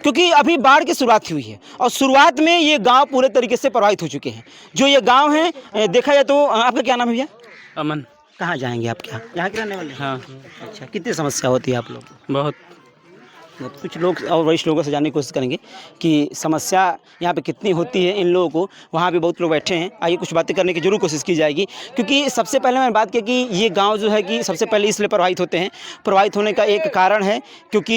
क्योंकि अभी बाढ़ की शुरुआत हुई है और शुरुआत में ये गांव पूरे तरीके से प्रभावित हो चुके हैं। जो ये गांव है देखा जाए तो आपका क्या नाम है भैया? अमन। कहाँ जाएंगे आप? क्या यहाँ के रहने वाले हैं? हाँ। अच्छा, कितनी समस्या होती है आप लोग? बहुत। कुछ लोग और वरिष्ठ लोगों से जानने की कोशिश करेंगे कि समस्या यहाँ पे कितनी होती है इन लोगों को। वहाँ भी बहुत लोग बैठे हैं, आइए कुछ बातें करने की जरूर कोशिश की जाएगी। क्योंकि सबसे पहले मैंने बात की कि ये गांव जो है कि सबसे पहले इसलिए प्रभावित होते हैं, प्रभावित होने का एक कारण है क्योंकि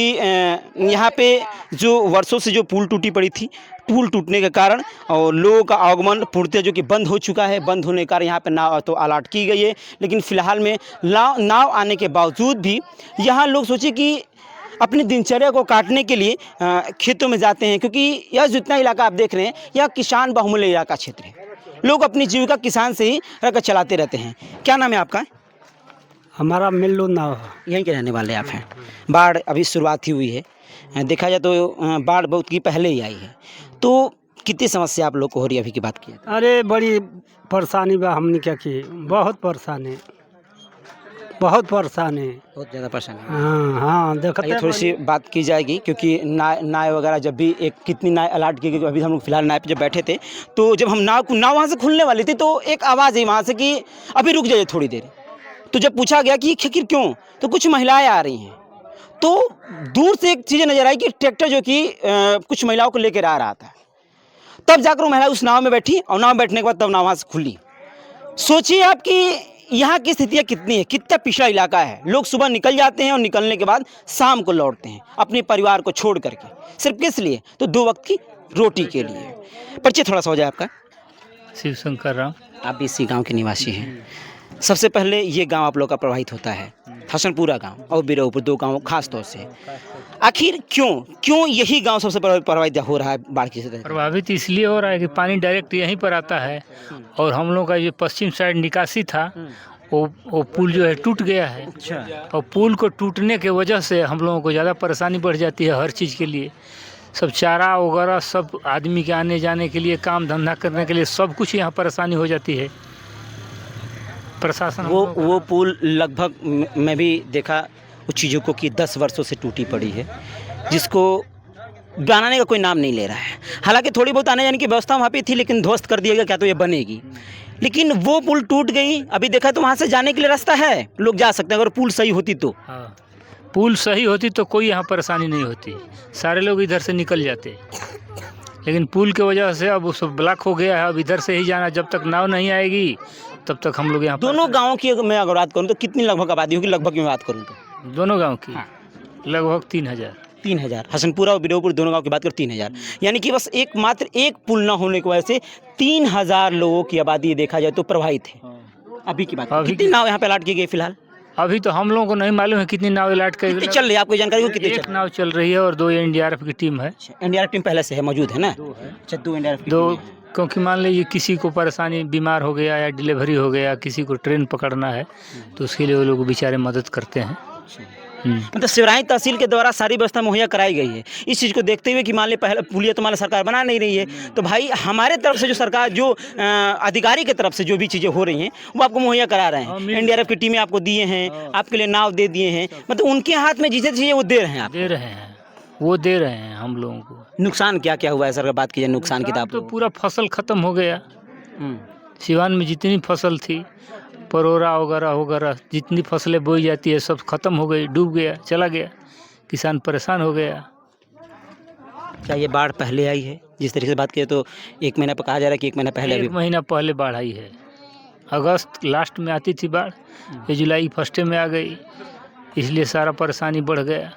यहाँ पे जो वर्षों से जो पुल टूटी पड़ी थी, पुल टूटने के कारण और लोगों का आगमन पूर्णतः जो कि बंद हो चुका है। बंद होने के कारण यहाँ पे नाव तो अलॉट की गई है, लेकिन फ़िलहाल में नाव आने के बावजूद भी यहाँ लोग सोचे कि अपनी दिनचर्या को काटने के लिए खेतों में जाते हैं। क्योंकि यह जितना इलाका आप देख रहे हैं यह किसान बहुमूल्य इलाका क्षेत्र है। लोग अपनी जीविका किसान से ही रहकर चलाते रहते हैं। क्या नाम है आपका? हमारा मिल्लू नाव है। यहीं के रहने वाले आप हैं। बाढ़ अभी शुरुआत ही हुई है, देखा जाए तो बाढ़ बहुत की पहले ही आई है। तो कितनी समस्या आप लोग को हो रही है अभी की बात की? अरे बड़ी परेशानी बा, हमने क्या की, बहुत परेशानी, बहुत परेशानी, बहुत ज़्यादा परेशानी। हाँ हाँ ये देखते थोड़ी सी बात की जाएगी क्योंकि नाव वगैरह जब भी एक कितनी नाव अलॉट की गई। अभी हम लोग फिलहाल नाव पे जब बैठे थे तो जब हम नाव वहाँ से खुलने वाली थी तो एक आवाज़ आई वहाँ से कि अभी रुक जाइए थोड़ी देर। तो जब पूछा गया कि आखिर क्यों, तो कुछ महिलाएं आ रही हैं। तो दूर से एक चीज़ें नजर आई कि ट्रैक्टर जो कि कुछ महिलाओं को लेकर आ रहा था। तब जाकर वो महिला उस नाव में बैठी और नाव में बैठने के बाद तब नाव वहाँ से खुली। सोचिए आप कि यहाँ की स्थितियाँ कितनी है, कितना पिछड़ा इलाका है। लोग सुबह निकल जाते हैं और निकलने के बाद शाम को लौटते हैं अपने परिवार को छोड़ करके, सिर्फ किस लिए? तो 2 वक्त की रोटी के लिए। परिचय थोड़ा सा हो जाए आपका। शिव शंकर राम। आप भी इसी गांव के निवासी हैं। सबसे पहले ये गांव आप लोग का प्रभावित होता है, हसनपुरा गांव और बिरौपुर, 2 गांव खास तौर से। आखिर क्यों यही गांव सबसे प्रभावित हो रहा है बाढ़ की स्थिति? प्रभावित इसलिए हो रहा है कि पानी डायरेक्ट यहीं पर आता है और हम लोग का जो पश्चिम साइड निकासी था वो पुल जो है टूट गया है। अच्छा। और पुल को टूटने के वजह से हम लोगों को ज़्यादा परेशानी बढ़ जाती है हर चीज़ के लिए। सब चारा वगैरह, सब आदमी के आने जाने के लिए, काम धंधा करने के लिए, सब कुछ यहाँ परेशानी हो जाती है। प्रशासन वो पुल लगभग मैं भी देखा उस चीज़ों को कि 10 वर्षों से टूटी पड़ी है, जिसको बनाने का कोई नाम नहीं ले रहा है। हालांकि थोड़ी बहुत आने जाने की व्यवस्था वहाँ पे थी, लेकिन ध्वस्त कर दिया गया, क्या तो ये बनेगी। लेकिन वो पुल टूट गई। अभी देखा तो वहाँ से जाने के लिए रास्ता है, लोग जा सकते हैं अगर पुल सही होती तो। हाँ, पुल सही होती तो कोई यहाँ परेशानी नहीं होती, सारे लोग इधर से निकल जाते। लेकिन पुल की वजह से अब सब ब्लॉक हो गया है। अब इधर से ही जाना, जब तक नाव नहीं आएगी तब तक हम लोग यहाँ। दोनों गाँव की मैं अगर बात करूँ तो कितनी लगभग आबादी होगी? लगभग मैं बात करूँ तो दोनों गांव की लगभग 3000। 3000। हसनपुरा और बिरौपुर दोनों गांव की बात करें 3000, यानी कि बस एकमात्र एक पुल ना होने की वजह से 3000 लोगों की आबादी देखा जाए तो प्रभावित है। अभी की बात कितनी नाव यहाँ पे अलॉट की गई फिलहाल? अभी तो हम लोगों को नहीं मालूम है कितनी नाव अलॉट कर चल रही है, आपको जानकारी हो कितनी एक नाव चल रही है और 2 एनडीआरएफ की टीम है। एनडीआरएफ टीम पहले से है, मौजूद है ना? अच्छा, 2 एनडीआरएफ की 2, टीम है। क्योंकि मान लीजिए किसी को परेशानी, बीमार हो गया या डिलीवरी हो गया, किसी को ट्रेन पकड़ना है तो उसके लिए वो लोग बेचारे मदद करते हैं। मतलब सिवराई तहसील के द्वारा सारी व्यवस्था मुहैया कराई गई है। इस चीज़ को देखते हुए कि मान ली पहले पुलिया तो मान सरकार बना नहीं रही है, तो भाई हमारे तरफ से जो सरकार, जो अधिकारी की तरफ से जो भी चीज़ें हो रही हैं वो आपको मुहैया करा रहे हैं। एनडीआरएफ की टीमें आपको दिए हैं, आपके लिए नाव दे दिए हैं, मतलब उनके हाथ में जिसे चाहिए वो दे रहे हैं। आप दे रहे हैं, वो दे रहे हैं हम लोगों को। नुकसान क्या क्या हुआ है सर? बात की जाए नुकसान की तो पूरा फसल खत्म हो गया। सिवान में जितनी फसल थी, परोरा वगैरह जितनी फसलें बोई जाती है सब खत्म हो गई, डूब गया, चला गया, किसान परेशान हो गया। क्या ये बाढ़ पहले आई है? जिस तरीके से बात की तो 1 महीना पर कहा जा रहा है कि 1 महीना पहले। 1 महीना पहले बाढ़ आई है। अगस्त लास्ट में आती थी बाढ़, ये जुलाई फर्स्ट में आ गई, इसलिए सारा परेशानी बढ़ गया।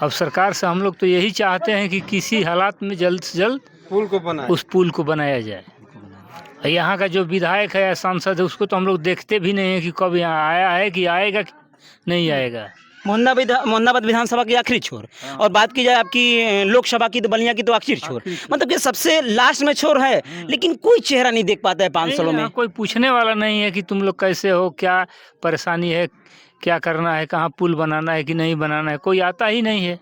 अब सरकार से हम लोग तो यही चाहते हैं कि किसी हालात में जल्द से जल्द उस पुल को बनाया जाए। यहाँ का जो विधायक है या सांसद है उसको तो हम लोग देखते भी नहीं है कि कब यहाँ आया है, कि आएगा कि नहीं आएगा। मोहम्मदाबाद विधानसभा की आखिरी छोर, और बात की जाए आपकी लोकसभा की तो बलिया की तो आखिरी छोर, मतलब कि सबसे लास्ट में छोर है, लेकिन कोई चेहरा नहीं देख पाता है 5 सालों में। कोई पूछने वाला नहीं है कि तुम लोग कैसे हो, क्या परेशानी है, क्या करना है, कहाँ पुल बनाना है कि नहीं बनाना है, कोई आता ही नहीं है।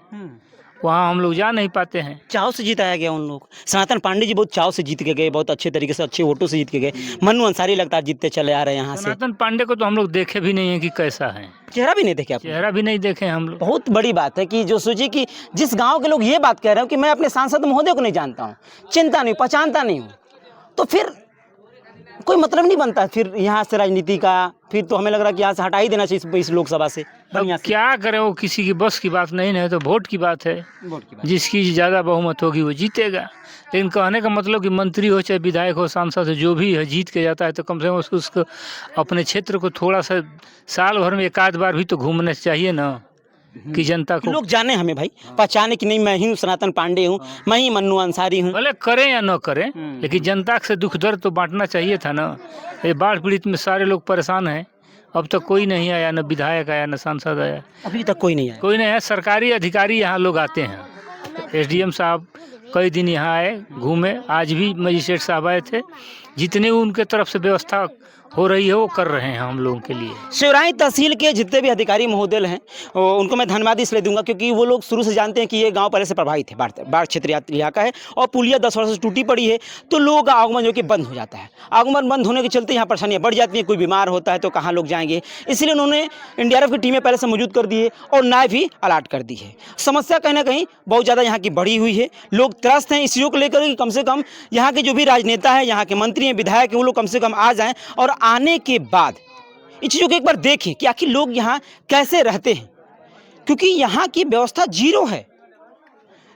वहाँ हम लोग जा नहीं पाते हैं। चाव से जिताया गया उन लोग। सनातन पांडे जी बहुत चाव से जीत के गए, बहुत अच्छे तरीके से, अच्छे वोटों से जीत के गए। मन्नू अंसारी लगातार जीतते चले आ रहे हैं यहाँ से। सनातन पांडे को तो हम लोग देखे भी नहीं है कि कैसा है, चेहरा भी नहीं देखे आप? चेहरा भी नहीं देखे हम लोग। बहुत बड़ी बात है कि जो सोचिए कि जिस गांव के लोग ये बात कह रहे हो कि मैं अपने सांसद महोदय को नहीं जानता हूँ, चिंता नहीं, पहचानता नहीं हूँ, तो फिर कोई मतलब नहीं बनता फिर यहाँ से राजनीति का। फिर तो हमें लग रहा है कि यहाँ से हटा ही देना चाहिए इस लोकसभा से। अब क्या करें, वो किसी की बस की बात नहीं है, तो वोट की बात है। वोट की बात। जिसकी ज़्यादा बहुमत होगी वो जीतेगा। लेकिन कहने का मतलब कि मंत्री हो चाहे विधायक हो, सांसद हो, जो भी है जीत के जाता है तो कम से कम उसको अपने क्षेत्र को थोड़ा सा साल भर में एक आध बार भी तो घूमना चाहिए ना, कि जनता को लोग जाने हमें भाई, पहचाने कि नहीं मैं ही हूँ सनातन पांडे हूँ, मैं ही मन्नू अंसारी हूँ। भले करें या न करें, लेकिन जनता से दुख दर्द तो बांटना चाहिए था ना। ये बाढ़ पीड़ित में सारे लोग परेशान हैं, अब तक कोई नहीं आया, न विधायक आया न सांसद आया, अभी तक कोई नहीं आया। कोई नहीं आया। सरकारी अधिकारी यहाँ लोग आते हैं, एसडीएम साहब कई दिन यहाँ आए, घूमे, आज भी मजिस्ट्रेट साहब आए थे। जितने उनके तरफ से व्यवस्था हो रही है वो कर रहे हैं हम लोगों के लिए। शिवराई तहसील के जितने भी अधिकारी महोदय हैं उनको मैं धन्यवाद इसलिए दूंगा क्योंकि वो लोग शुरू से जानते हैं कि ये गांव पहले से प्रभावित है, बाढ़ क्षेत्र इलाका है और पुलिया 10 वर्ष से टूटी पड़ी है, तो लोगों का आगमन जो कि बंद हो जाता है। आगमन बंद होने के चलते यहाँ परेशानियाँ बढ़ जाती हैं, कोई बीमार होता है तो कहाँ लोग जाएंगे, इसलिए उन्होंने एनडीआरएफ की टीमें पहले से मौजूद कर दी है और नाव भी अलर्ट कर दी है। समस्या कहीं ना कहीं बहुत ज़्यादा यहाँ की बढ़ी हुई है, लोग त्रस्त हैं इस चीज़ों को लेकर कि कम से कम यहाँ के जो भी राजनेता है, यहाँ के मंत्री हैं, विधायक हैं, वो लोग कम से कम आ जाएँ और आने के बाद इन चीज़ों को एक बार देखें कि आखिर लोग यहाँ कैसे रहते हैं, क्योंकि यहाँ की व्यवस्था जीरो है।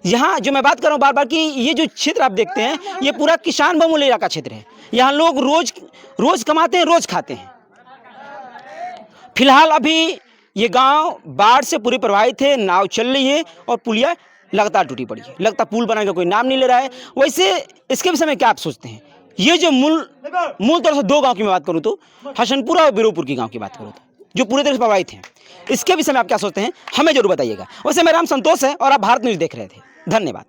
यहाँ जो मैं बात कर रहा हूँ बार बार कि ये जो क्षेत्र आप देखते हैं ये पूरा किसान बहुल इलाका क्षेत्र है। यहाँ लोग रोज कमाते हैं, रोज खाते हैं। फिलहाल अभी ये गांव बाढ़ से पूरी प्रभावित है, नाव चल रही है और पुलिया लगातार टूटी पड़ी है, लगता पुल बनाने का कोई नाम नहीं ले रहा है। वैसे इसके विषय में क्या आप सोचते हैं? ये जो मूल तौर से दो गांव की मैं बात करूं तो हसनपुरा और बिरोपुर की गांव की बात करूं तो जो पूरे तरह से प्रभावित हैं, इसके विषय में आप क्या सोचते हैं हमें जरूर बताइएगा। वैसे मेरा नाम संतोष है और आप भारत न्यूज़ देख रहे थे। धन्यवाद।